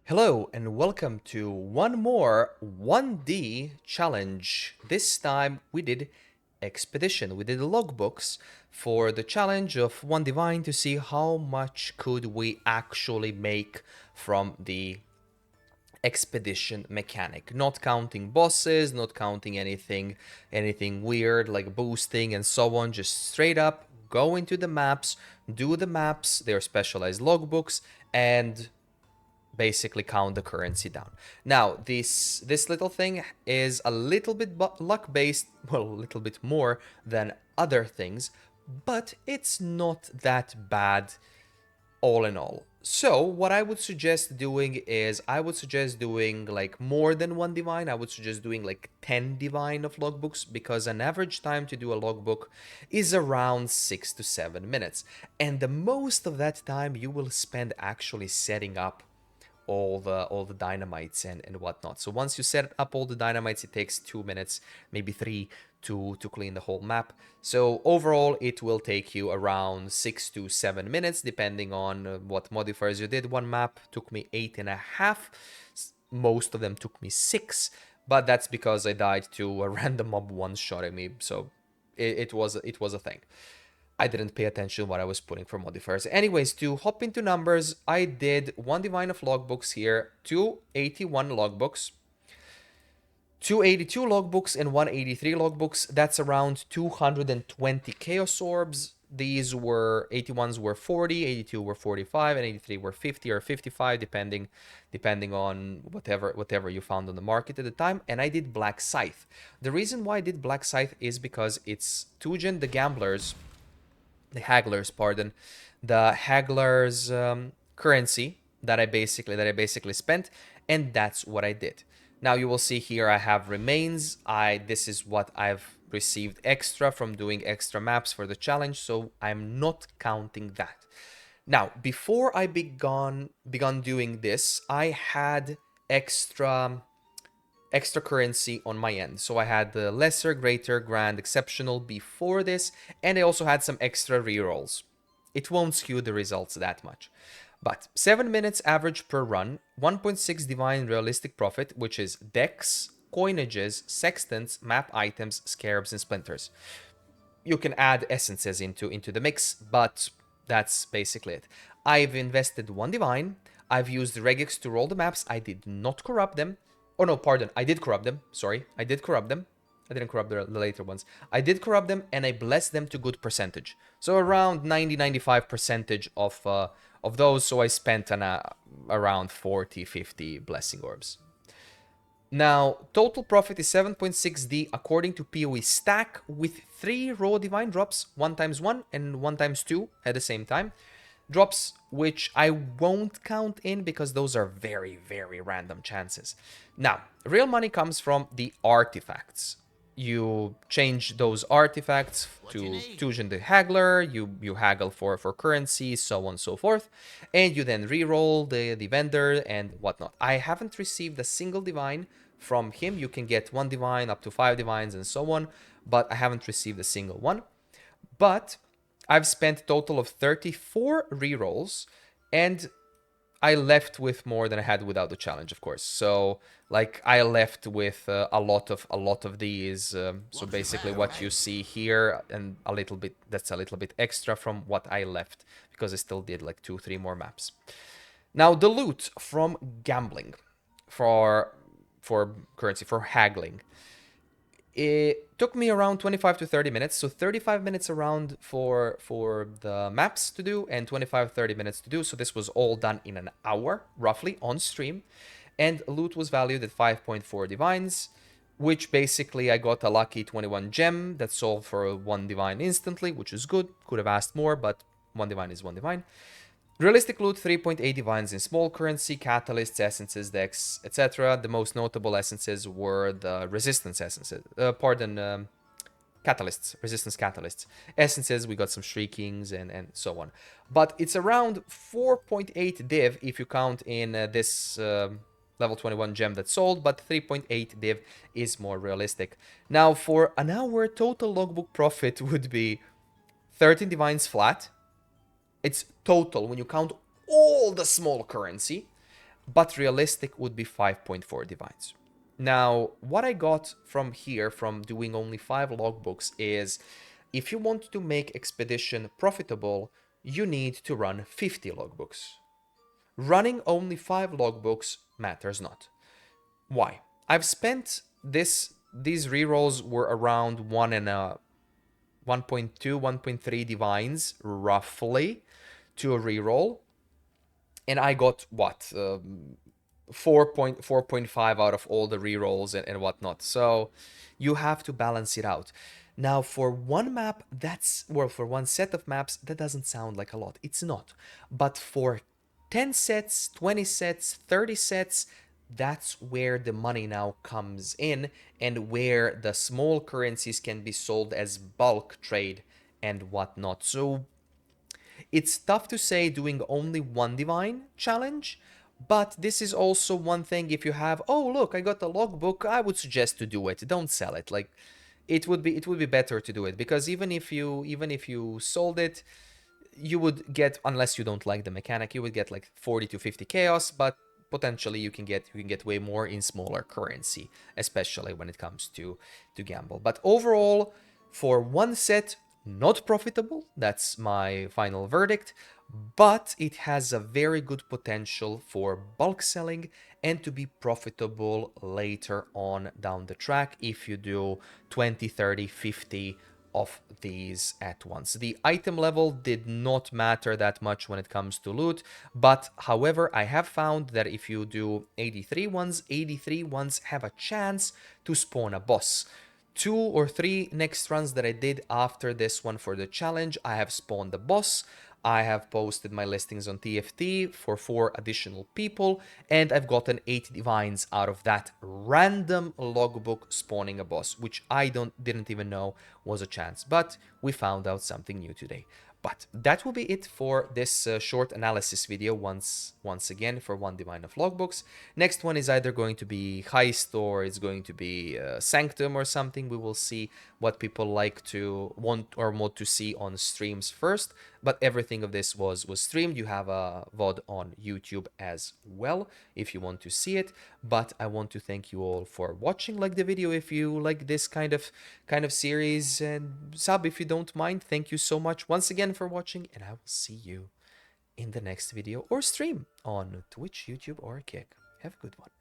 Hello and welcome to one more 1D challenge. This time we did Expedition. We did logbooks for the challenge of one divine to see how much could we actually make from the expedition mechanic, not counting bosses, not counting anything weird like boosting and so on, just straight up go into the maps, do the maps, they're specialized logbooks, and basically count the currency down. Now, this little thing is a little bit luck based, well, a little bit more than other things, but it's not that bad all in all. So what I would suggest doing is I would suggest doing like more than one divine. I would suggest doing like 10 divine of logbooks because an average time to do a logbook is around 6 to 7 minutes. And the most of that time you will spend actually setting up all the dynamites and whatnot. So once you set up all the dynamites, it takes 2 minutes, maybe three, to clean the whole map. So overall, it will take you around 6 to 7 minutes, depending on what modifiers you did. One map took me 8.5. Most of them took me 6, but that's because I died to a random mob one-shotting me. So it was a thing. I didn't pay attention what I was putting for modifiers. Anyways, to hop into numbers, I did one divine of logbooks here, 281 logbooks, 282 logbooks, and 183 logbooks. That's around 220 chaos orbs. These were 81s were 40, 82 were 45, and 83 were 50 or 55, depending on whatever you found on the market at the time. And I did Black Scythe. The reason why I did Black Scythe is because it's Tujen the Gamblers, the Hagglers, pardon, the Hagglers currency that I basically spent, and that's what I did. Now you will see here I have remains. This is what I've received extra from doing extra maps for the challenge, so I'm not counting that. Now, before I begun doing this, I had extra currency on my end. So I had the lesser, greater, grand, exceptional before this, and I also had some extra rerolls. It won't skew the results that much. But 7 minutes average per run, 1.6 divine realistic profit, which is decks, coinages, sextants, map items, scarabs, and splinters. You can add essences into the mix, but that's basically it. I've invested one divine. I've used regex to roll the maps. I did not corrupt them. Oh no, pardon. I did corrupt them. Sorry. I did corrupt them. I didn't corrupt the later ones. I did corrupt them and I blessed them to good percentage. So around 90-95% of those. So I spent around 40-50 blessing orbs. Now, total profit is 7.6D according to PoE stack with 3 raw divine drops, 1x1 and 1x2 at the same time. Drops which I won't count in because those are very, very random chances. Now, real money comes from the artifacts. You change those artifacts to Tujen the Haggler, you haggle for currency, so on and so forth, and you then re-roll the vendor and whatnot. I haven't received a single divine from him. You can get 1 divine, up to 5 divines, and so on, but I haven't received a single one. But I've spent a total of 34 rerolls, and I left with more than I had without the challenge, of course. So, like, I left with a lot of these. So basically, what you see here, and a little bit, that's a little bit extra from what I left because I still did like 2-3 more maps. Now, the loot from gambling, for currency, for haggling. It took me around 25 to 30 minutes, so 35 minutes around for the maps to do and 25-30 minutes to do. So this was all done in an hour, roughly, on stream. And loot was valued at 5.4 divines, which basically I got a lucky 21 gem that sold for 1 divine instantly, which is good. Could have asked more, but 1 divine is 1 divine. Realistic loot, 3.8 divines in small currency, catalysts, essences, decks, etc. The most notable essences were the resistance essences. Catalysts, resistance catalysts. Essences, we got some shriekings and so on. But it's around 4.8 div if you count in this level 21 gem that sold, but 3.8 div is more realistic. Now, for an hour, total logbook profit would be 13 divines flat. It's total when you count all the small currency. but realistic would be 5.4 divines. Now, what I got from here, from doing only 5 logbooks, is if you want to make Expedition profitable, you need to run 50 logbooks. Running only 5 logbooks matters not. Why? I've spent these rerolls were around 1.2, 1.3 divines roughly to a reroll, and I got what 4.5 out of all the rerolls and whatnot. So you have to balance it out. Now, for one map, for one set of maps, that doesn't sound like a lot. It's not. But for 10 sets, 20 sets, 30 sets, that's where the money now comes in, and where the small currencies can be sold as bulk trade and whatnot. So it's tough to say doing only one divine challenge, but this is also one thing. If you have, oh look, I got a logbook, I would suggest to do it. Don't sell it. Like, it would be better to do it, because even if you sold it, you would get, unless you don't like the mechanic, you would get like 40 to 50 chaos, but potentially you can get way more in smaller currency, especially when it comes to gamble. But overall, for one set, not profitable. That's my final verdict, but it has a very good potential for bulk selling and to be profitable later on down the track if you do 20, 30, 50 of these at once. The item level did not matter that much when it comes to loot, but however, I have found that if you do 83 ones have a chance to spawn a boss. 2 or 3 next runs that I did after this one for the challenge, I have spawned the boss. I have posted my listings on TFT for 4 additional people, and I've gotten 8 divines out of that random logbook spawning a boss, which I didn't even know was a chance, but we found out something new today. But that will be it for this short analysis video once again for one divine of logbooks. Next one is either going to be Heist or it's going to be Sanctum or something. We will see what people like to want or want to see on streams first. But everything of this was streamed. You have a VOD on YouTube as well if you want to see it. But I want to thank you all for watching. Like the video if you like this kind of series, and sub if you don't mind. Thank you so much once again for watching, and I will see you in the next video or stream on Twitch, YouTube, or Kick. Have a good one.